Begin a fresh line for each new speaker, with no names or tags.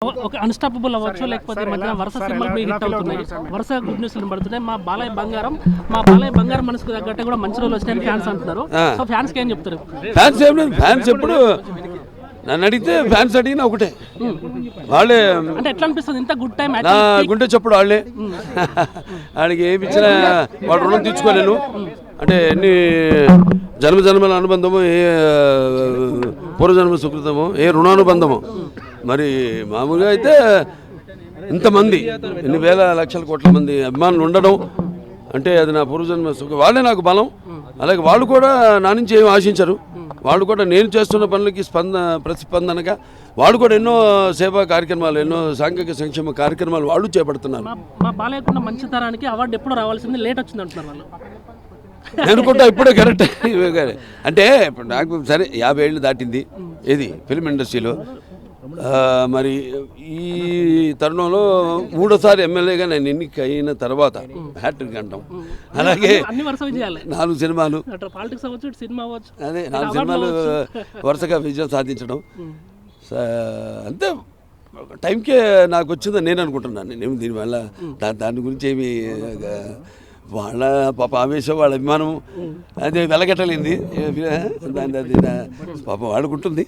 ఒక అన్‌స్టాపబుల్ అవ్వచ్చు, లేకపోతే ఈ మధ్యన వరుస సినిమాలు హిట్ అవుతున్నాయి, వరుస గుడ్ న్యూస్లు పడుతున్నాయి. మా బాలయ్య బంగారం మనసుకు తగ్గట్టు కూడా మంచి రోజులు వచ్చినాయని ఫ్యాన్స్ అంటున్నారు. సో ఫ్యాన్స్కి ఏం చెప్తారు?
ఫ్యాన్స్ ఏం లేదు, ఫ్యాన్స్ ఎప్పుడు నన్ను అడిగితే ఫ్యాన్స్ అడిగినా ఒకటే, వాళ్ళే
అంటే ఎట్లా అనిపిస్తుంది ఇంత గుడ్ టైం
నా గుండె చెప్పుడు వాళ్ళే. వాడికి ఏమి ఇచ్చినా వాడు రుణం తీర్చుకోలేను. అంటే ఎన్ని జన్మజన్మల అనుబంధము, ఏ పూర్వజన్మ సుకృతము, ఏ రుణానుబంధము. మరి మామూలుగా అయితే ఇంతమంది ఎన్ని వేల లక్షల కోట్ల మంది అభిమానులు ఉండడం అంటే అది నా పూర్వజన్మ సుఖం. వాళ్ళే నాకు బలం. అలాగే వాళ్ళు కూడా నా నుంచి ఏమి ఆశించరు. వాళ్ళు కూడా నేను చేస్తున్న పనులకి ప్రతిస్పందనగా వాళ్ళు కూడా ఎన్నో సేవా కార్యక్రమాలు, ఎన్నో సాంఘిక సంక్షేమ కార్యక్రమాలు వాళ్ళు చేపడుతున్నారు.
మా బాలయ్యకున్న మంచి తరానికి అవార్డు ఎప్పుడు రావాల్సింది, లేట్ వచ్చింది అంటున్నారు వాళ్ళు.
అనుకుంటా ఇప్పుడే కరెక్ట్. అంటే ఇప్పుడు నాకు సరే 50 ఏళ్ళు దాటింది ఏది ఫిల్మ్ ఇండస్ట్రీలో. మరి ఈ తరుణంలో 3వ ఎమ్మెల్యేగా నేను ఎన్నిక అయిన తర్వాత హ్యాట్రిక్ అంటాం. అలాగే 4 సినిమాలు,
పాలిటిక్స్ అవ్వచ్చు, సినిమా అవ్వచ్చు,
అదే 4 సినిమాలు వరుసగా విజయం సాధించడం అంతే టైంకే నాకు వచ్చిందని నేను అనుకుంటున్నాను. నేనేమి దీనివల్ల దాని గురించి ఏమి వాళ్ళ పాప ఆవేశం, వాళ్ళ అభిమానం అది వెలగట్టలేంది. దాని పాప వాడుకుంటుంది.